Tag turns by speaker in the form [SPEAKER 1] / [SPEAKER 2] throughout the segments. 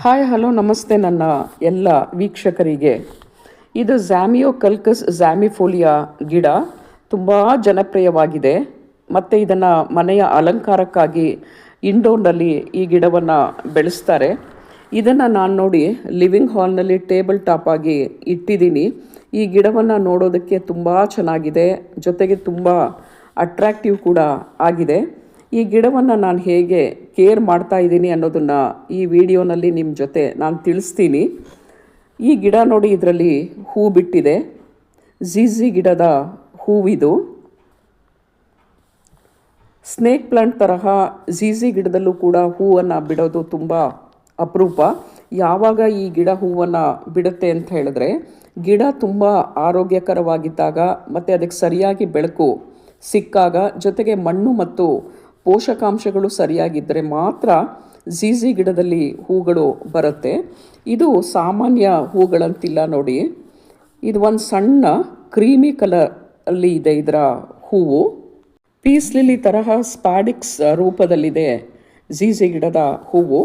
[SPEAKER 1] Hi hello ನಮಸ್ತೆ ನನ್ನ ಎಲ್ಲ ವೀಕ್ಷಕರಿಗೆ. ಇದು ಝ್ಯಾಮಿಯೋಕಲ್ಕಸ್ ಝ್ಯಾಮಿಫೋಲಿಯಾ ಗಿಡ ತುಂಬ ಜನಪ್ರಿಯವಾಗಿದೆ ಮತ್ತು ಇದನ್ನು ಮನೆಯ ಅಲಂಕಾರಕ್ಕಾಗಿ ಇಂಡೋರ್ನಲ್ಲಿ ಈ ಗಿಡವನ್ನು ಬೆಳೆಸ್ತಾರೆ. ಇದನ್ನು ನಾನು ನೋಡಿ ಲಿವಿಂಗ್ ಹಾಲ್ನಲ್ಲಿ ಟೇಬಲ್ ಟಾಪ್ ಆಗಿ ಇಟ್ಟಿದ್ದೀನಿ. ಈ ಗಿಡವನ್ನು ನೋಡೋದಕ್ಕೆ ತುಂಬ ಚೆನ್ನಾಗಿದೆ, ಜೊತೆಗೆ ತುಂಬ ಅಟ್ರಾಕ್ಟಿವ್ ಕೂಡ ಆಗಿದೆ. ಈ ಗಿಡವನ್ನು ನಾನು ಹೇಗೆ ಕೇರ್ ಮಾಡ್ತಾ ಇದ್ದೀನಿ ಅನ್ನೋದನ್ನು ಈ ವಿಡಿಯೋನಲ್ಲಿ ನಿಮ್ಮ ಜೊತೆ ನಾನು ತಿಳಿಸ್ತೀನಿ. ಈ ಗಿಡ ನೋಡಿ, ಇದರಲ್ಲಿ ಹೂ ಬಿಟ್ಟಿದೆ. ಝೀಝಿ ಗಿಡದ ಹೂವಿದು. ಸ್ನೇಕ್ ಪ್ಲಾಂಟ್ ತರಹ ಝೀಝಿ ಗಿಡದಲ್ಲೂ ಕೂಡ ಹೂವನ್ನು ಬಿಡೋದು ತುಂಬ ಅಪರೂಪ. ಯಾವಾಗ ಈ ಗಿಡ ಹೂವನ್ನು ಬಿಡುತ್ತೆ ಅಂತ ಹೇಳಿದ್ರೆ, ಗಿಡ ತುಂಬ ಆರೋಗ್ಯಕರವಾಗಿದ್ದಾಗ ಮತ್ತು ಅದಕ್ಕೆ ಸರಿಯಾಗಿ ಬೆಳಕು ಸಿಕ್ಕಾಗ, ಜೊತೆಗೆ ಮಣ್ಣು ಮತ್ತು ಪೋಷಕಾಂಶಗಳು ಸರಿಯಾಗಿದ್ದರೆ ಮಾತ್ರ ಝೀಝಿ ಗಿಡದಲ್ಲಿ ಹೂಗಳು ಬರುತ್ತೆ. ಇದು ಸಾಮಾನ್ಯ ಹೂಗಳಂತಿಲ್ಲ ನೋಡಿ. ಇದು ಒಂದು ಸಣ್ಣ ಕ್ರೀಮಿ ಕಲರ್ ಅಲ್ಲಿ ಇದೆ ಇದರ ಹೂವು. ಪೀಸ್ ಲಿಲಿ ತರಹ ಸ್ಪಾಡಿಕ್ಸ್ ರೂಪದಲ್ಲಿದೆ ಝೀಝಿ ಗಿಡದ ಹೂವು.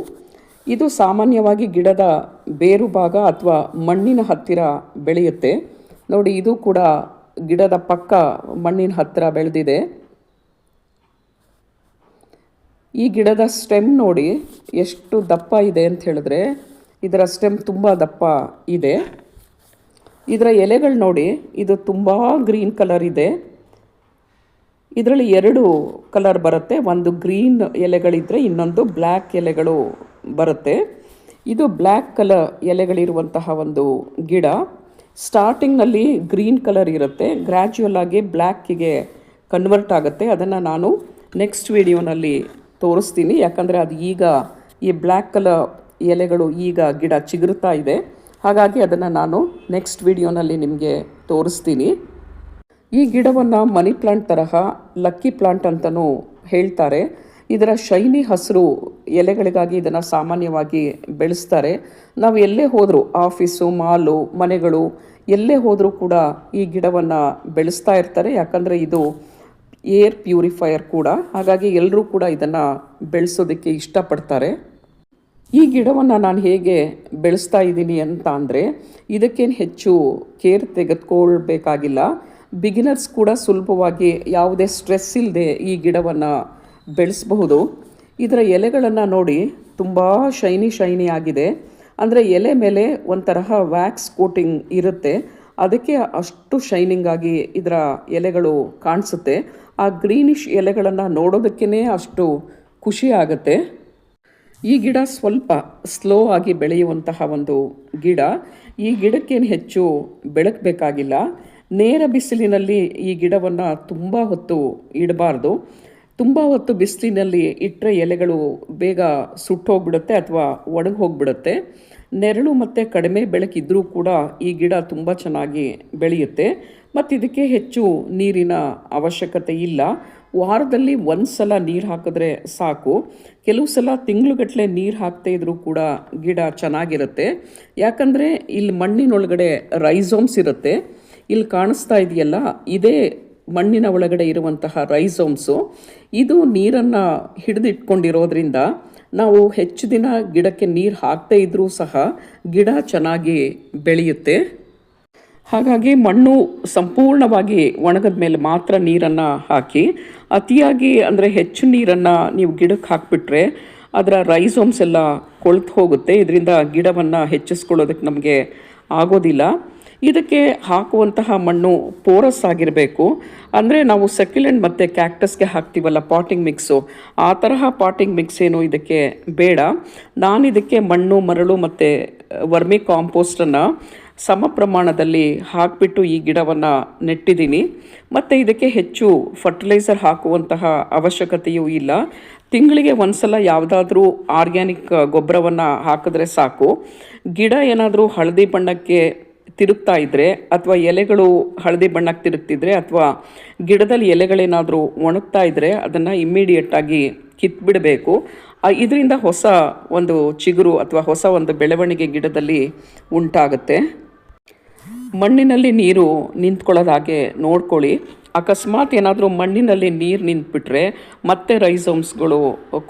[SPEAKER 1] ಇದು ಸಾಮಾನ್ಯವಾಗಿ ಗಿಡದ ಬೇರು ಭಾಗ ಅಥವಾ ಮಣ್ಣಿನ ಹತ್ತಿರ ಬೆಳೆಯುತ್ತೆ ನೋಡಿ. ಇದು ಕೂಡ ಗಿಡದ ಪಕ್ಕ ಮಣ್ಣಿನ ಹತ್ತಿರ ಬೆಳೆದಿದೆ. ಈ ಗಿಡದ ಸ್ಟೆಮ್ ನೋಡಿ ಎಷ್ಟು ದಪ್ಪ ಇದೆ ಅಂತ ಹೇಳಿದ್ರೆ, ಇದರ ಸ್ಟೆಮ್ ತುಂಬ ದಪ್ಪ ಇದೆ. ಇದರ ಎಲೆಗಳು ನೋಡಿ, ಇದು ತುಂಬ ಗ್ರೀನ್ ಕಲರ್ ಇದೆ. ಇದರಲ್ಲಿ 2 ಕಲರ್ ಬರುತ್ತೆ. ಒಂದು ಗ್ರೀನ್ ಎಲೆಗಳಿದ್ದರೆ ಇನ್ನೊಂದು ಬ್ಲ್ಯಾಕ್ ಎಲೆಗಳು ಬರುತ್ತೆ. ಇದು ಬ್ಲ್ಯಾಕ್ ಕಲರ್ ಎಲೆಗಳಿರುವಂತಹ ಒಂದು ಗಿಡ. ಸ್ಟಾರ್ಟಿಂಗ್ನಲ್ಲಿ ಗ್ರೀನ್ ಕಲರ್ ಇರುತ್ತೆ, ಗ್ರ್ಯಾಜುವಲ್ ಆಗಿ ಬ್ಲ್ಯಾಕಿಗೆ ಕನ್ವರ್ಟ್ ಆಗುತ್ತೆ. ಅದನ್ನು ನಾನು ನೆಕ್ಸ್ಟ್ ವಿಡಿಯೋನಲ್ಲಿ ತೋರಿಸ್ತೀನಿ. ಯಾಕಂದರೆ ಅದು ಈಗ ಈ ಬ್ಲ್ಯಾಕ್ ಕಲರ್ ಎಲೆಗಳು ಈಗ ಗಿಡ ಚಿಗುರುತ್ತಾ ಇದೆ. ಹಾಗಾಗಿ ಅದನ್ನು ನಾನು ನೆಕ್ಸ್ಟ್ ವಿಡಿಯೋನಲ್ಲಿ ನಿಮಗೆ ತೋರಿಸ್ತೀನಿ. ಈ ಗಿಡವನ್ನು ಮನಿ ಪ್ಲಾಂಟ್ ತರಹ ಲಕ್ಕಿ ಪ್ಲಾಂಟ್ ಅಂತಲೂ ಹೇಳ್ತಾರೆ. ಇದರ ಶೈನಿ ಹಸಿರು ಎಲೆಗಳಿಗಾಗಿ ಇದನ್ನು ಸಾಮಾನ್ಯವಾಗಿ ಬೆಳೆಸ್ತಾರೆ. ನಾವು ಎಲ್ಲೇ ಹೋದರೂ, ಆಫೀಸು, ಮಾಲು, ಮನೆಗಳು ಎಲ್ಲೇ ಹೋದರೂ ಕೂಡ ಈ ಗಿಡವನ್ನು ಬೆಳೆಸ್ತಾ ಇರ್ತಾರೆ. ಯಾಕಂದರೆ ಇದು ಏರ್ ಪ್ಯೂರಿಫೈಯರ್ ಕೂಡ. ಹಾಗಾಗಿ ಎಲ್ಲರೂ ಕೂಡ ಇದನ್ನು ಬೆಳೆಸೋದಕ್ಕೆ ಇಷ್ಟಪಡ್ತಾರೆ. ಈ ಗಿಡವನ್ನು ನಾನು ಹೇಗೆ ಬೆಳೆಸ್ತಾ ಇದ್ದೀನಿ ಅಂತ ಅಂದರೆ, ಇದಕ್ಕೇನು ಹೆಚ್ಚು ಕೇರ್ ತೆಗೆದುಕೊಳ್ಬೇಕಾಗಿಲ್ಲ. ಬಿಗಿನರ್ಸ್ ಕೂಡ ಸುಲಭವಾಗಿ ಯಾವುದೇ ಸ್ಟ್ರೆಸ್ ಇಲ್ಲದೆ ಈ ಗಿಡವನ್ನು ಬೆಳೆಸಬಹುದು. ಇದರ ಎಲೆಗಳನ್ನು ನೋಡಿ ತುಂಬ ಶೈನಿ ಆಗಿದೆ. ಅಂದರೆ ಎಲೆ ಮೇಲೆ ಒಂಥರಹ ವ್ಯಾಕ್ಸ್ ಕೋಟಿಂಗ್ ಇರುತ್ತೆ, ಅದಕ್ಕೆ ಅಷ್ಟು ಶೈನಿಂಗ್ ಆಗಿ ಇದರ ಎಲೆಗಳು ಕಾಣಿಸುತ್ತೆ. ಆ ಗ್ರೀನಿಶ್ ಎಲೆಗಳನ್ನು ನೋಡೋದಕ್ಕೇ ಅಷ್ಟು ಖುಷಿ ಆಗುತ್ತೆ. ಈ ಗಿಡ ಸ್ವಲ್ಪ ಸ್ಲೋ ಆಗಿ ಬೆಳೆಯುವಂತಹ ಒಂದು ಗಿಡ. ಈ ಗಿಡಕ್ಕೇನು ಹೆಚ್ಚು ಬೆಳಕು ಬೇಕಾಗಿಲ್ಲ. ನೇರ ಬಿಸಿಲಿನಲ್ಲಿ ಈ ಗಿಡವನ್ನು ತುಂಬ ಹೊತ್ತು ಇಡಬಾರ್ದು. ತುಂಬ ಹೊತ್ತು ಬಿಸಿಲಿನಲ್ಲಿ ಇಟ್ಟರೆ ಎಲೆಗಳು ಬೇಗ ಸುಟ್ಟೋಗ್ಬಿಡುತ್ತೆ ಅಥವಾ ಒಣಗಿ ಹೋಗಿಬಿಡುತ್ತೆ. ನೆರಳು ಮತ್ತು ಕಡಿಮೆ ಬೆಳಕಿದ್ರೂ ಕೂಡ ಈ ಗಿಡ ತುಂಬ ಚೆನ್ನಾಗಿ ಬೆಳೆಯುತ್ತೆ. ಮತ್ತು ಇದಕ್ಕೆ ಹೆಚ್ಚು ನೀರಿನ ಅವಶ್ಯಕತೆ ಇಲ್ಲ. ವಾರದಲ್ಲಿ ಒಂದು ಸಲ ನೀರು ಹಾಕಿದ್ರೆ ಸಾಕು. ಕೆಲವು ಸಲ ತಿಂಗಳುಗಟ್ಟಲೆ ನೀರು ಹಾಕ್ತಾ ಇದ್ರೂ ಕೂಡ ಗಿಡ ಚೆನ್ನಾಗಿರುತ್ತೆ. ಯಾಕಂದರೆ ಇಲ್ಲಿ ಮಣ್ಣಿನೊಳಗಡೆ ರೈಸೋಮ್ಸ್ ಇರುತ್ತೆ. ಇಲ್ಲಿ ಕಾಣಿಸ್ತಾ ಇದೆಯಲ್ಲ, ಇದೇ ಮಣ್ಣಿನ ಒಳಗಡೆ ಇರುವಂತಹ ರೈಸೋಮ್ಸು. ಇದು ನೀರನ್ನು ಹಿಡಿದಿಟ್ಕೊಂಡಿರೋದ್ರಿಂದ ನಾವು ಹೆಚ್ಚು ದಿನ ಗಿಡಕ್ಕೆ ನೀರು ಹಾಕ್ತಾ ಇದ್ರೂ ಸಹ ಗಿಡ ಚೆನ್ನಾಗಿ ಬೆಳೆಯುತ್ತೆ. ಹಾಗಾಗಿ ಮಣ್ಣು ಸಂಪೂರ್ಣವಾಗಿ ಒಣಗಿದ ಮೇಲೆ ಮಾತ್ರ ನೀರನ್ನು ಹಾಕಿ. ಅತಿಯಾಗಿ ಅಂದರೆ ಹೆಚ್ಚು ನೀರನ್ನು ನೀವು ಗಿಡಕ್ಕೆ ಹಾಕಿಬಿಟ್ರೆ ಅದರ ರೈಸೋಮ್ಸ್ ಎಲ್ಲ ಕೊಳ್ತು ಹೋಗುತ್ತೆ. ಇದರಿಂದ ಗಿಡವನ್ನು ಹೆಚ್ಚಿಸ್ಕೊಳ್ಳೋದಕ್ಕೆ ನಮಗೆ ಆಗೋದಿಲ್ಲ. ಇದಕ್ಕೆ ಹಾಕುವಂತಹ ಮಣ್ಣು ಪೋರಸ್ ಆಗಿರಬೇಕು. ಅಂದರೆ ನಾವು ಸೆಕ್ಯುಲೆಂಟ್ ಮತ್ತು ಕ್ಯಾಕ್ಟಸ್ಗೆ ಹಾಕ್ತೀವಲ್ಲ ಪಾಟಿಂಗ್ ಮಿಕ್ಸು, ಆ ತರಹ ಪಾಟಿಂಗ್ ಮಿಕ್ಸ್ ಏನು ಇದಕ್ಕೆ ಬೇಡ. ನಾನು ಇದಕ್ಕೆ ಮಣ್ಣು, ಮರಳು ಮತ್ತು ವರ್ಮಿ ಕಾಂಪೋಸ್ಟನ್ನು ಸಮ ಪ್ರಮಾಣದಲ್ಲಿ ಹಾಕಿಬಿಟ್ಟು ಈ ಗಿಡವನ್ನು ನೆಟ್ಟಿದ್ದೀನಿ. ಮತ್ತು ಇದಕ್ಕೆ ಹೆಚ್ಚು ಫರ್ಟಿಲೈಸರ್ ಹಾಕುವಂತಹ ಅವಶ್ಯಕತೆಯೂ ಇಲ್ಲ. ತಿಂಗಳಿಗೆ ಒಂದು ಸಲ ಯಾವುದಾದ್ರೂ ಆರ್ಗ್ಯಾನಿಕ್ ಗೊಬ್ಬರವನ್ನು ಹಾಕಿದ್ರೆ ಸಾಕು. ಗಿಡ ಏನಾದರೂ ಹಳದಿ ಬಣ್ಣಕ್ಕೆ ತಿರುಗ್ತಾ ಇದ್ದರೆ ಅಥವಾ ಎಲೆಗಳು ಹಳದಿ ಬಣ್ಣಕ್ಕೆ ತಿರುಗ್ತಿದ್ರೆ ಅಥವಾ ಗಿಡದಲ್ಲಿ ಎಲೆಗಳೇನಾದರೂ ಒಣಗ್ತಾ ಇದ್ದರೆ ಅದನ್ನು ಇಮ್ಮಿಡಿಯೇಟಾಗಿ ಕಿತ್ಬಿಡಬೇಕು. ಇದರಿಂದ ಹೊಸ ಒಂದು ಚಿಗುರು ಅಥವಾ ಹೊಸ ಒಂದು ಬೆಳವಣಿಗೆ ಗಿಡದಲ್ಲಿ ಉಂಟಾಗುತ್ತೆ. ಮಣ್ಣಿನಲ್ಲಿ ನೀರು ನಿಂತ್ಕೊಳ್ಳೋದು ಹಾಗೆ ನೋಡ್ಕೊಳ್ಳಿ. ಅಕಸ್ಮಾತ್ ಏನಾದರೂ ಮಣ್ಣಿನಲ್ಲಿ ನೀರು ನಿಂತುಬಿಟ್ರೆ ಮತ್ತೆ ರೈಸೋಮ್ಸ್ಗಳು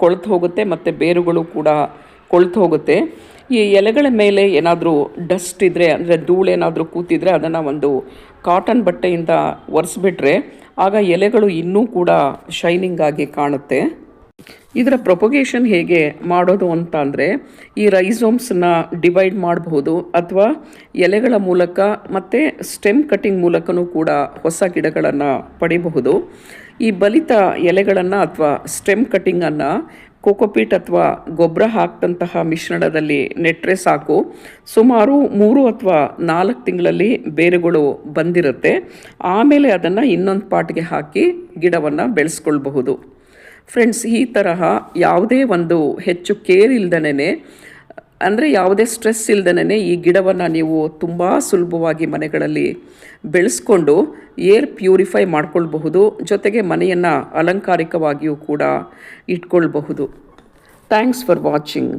[SPEAKER 1] ಕೊಳೆತು ಹೋಗುತ್ತೆ ಮತ್ತು ಬೇರುಗಳು ಕೂಡ ಕೊಳ್ತು ಹೋಗುತ್ತೆ. ಈ ಎಲೆಗಳ ಮೇಲೆ ಏನಾದರೂ ಡಸ್ಟ್ ಇದ್ದರೆ, ಅಂದರೆ ಧೂಳೇನಾದರೂ ಕೂತಿದ್ರೆ ಅದನ್ನು ಒಂದು ಕಾಟನ್ ಬಟ್ಟೆಯಿಂದ ಒರೆಸ್ಬಿಟ್ರೆ ಆಗ ಎಲೆಗಳು ಇನ್ನೂ ಕೂಡ ಶೈನಿಂಗ್ ಆಗಿ ಕಾಣುತ್ತೆ. ಇದರ ಪ್ರೊಪಗೇಷನ್ ಹೇಗೆ ಮಾಡೋದು ಅಂತ ಅಂದರೆ, ಈ ರೈಸೋಮ್ಸನ್ನ ಡಿವೈಡ್ ಮಾಡಬಹುದು ಅಥವಾ ಎಲೆಗಳ ಮೂಲಕ ಮತ್ತು ಸ್ಟೆಮ್ ಕಟಿಂಗ್ ಮೂಲಕನೂ ಕೂಡ ಹೊಸ ಗಿಡಗಳನ್ನು ಪಡಿಬಹುದು. ಈ ಬಲಿತ ಎಲೆಗಳನ್ನು ಅಥವಾ ಸ್ಟೆಮ್ ಕಟಿಂಗನ್ನು ಕೋಕೋಪೀಟ್ ಅಥವಾ ಗೊಬ್ಬರ ಹಾಕಿದಂತಹ ಮಿಶ್ರಣದಲ್ಲಿ ನೆಟ್ಟರೆ ಸಾಕು, ಸುಮಾರು 3 ಅಥವಾ 4 ತಿಂಗಳಲ್ಲಿ ಬೇರುಗಳು ಬಂದಿರುತ್ತೆ. ಆಮೇಲೆ ಅದನ್ನು ಇನ್ನೊಂದು ಪಾಟ್ಗೆ ಹಾಕಿ ಗಿಡವನ್ನು ಬೆಳೆಸ್ಕೊಳ್ಬಹುದು. ಫ್ರೆಂಡ್ಸ್, ಈ ತರಹ ಯಾವುದೇ ಒಂದು ಹೆಚ್ಚು ಕೇರ್ ಇಲ್ದನೇ, ಅಂದರೆ ಯಾವುದೇ ಸ್ಟ್ರೆಸ್ ಇಲ್ದನೇ ಈ ಗಿಡವನ್ನು ನೀವು ತುಂಬ ಸುಲಭವಾಗಿ ಮನೆಗಳಲ್ಲಿ ಬೆಳೆಸ್ಕೊಂಡು ಏರ್ ಪ್ಯೂರಿಫೈ ಮಾಡ್ಕೊಳ್ಬಹುದು. ಜೊತೆಗೆ ಮನೆಯನ್ನು ಅಲಂಕಾರಿಕವಾಗಿಯೂ ಕೂಡ ಇಟ್ಕೊಳ್ಬಹುದು. Thanks for watching.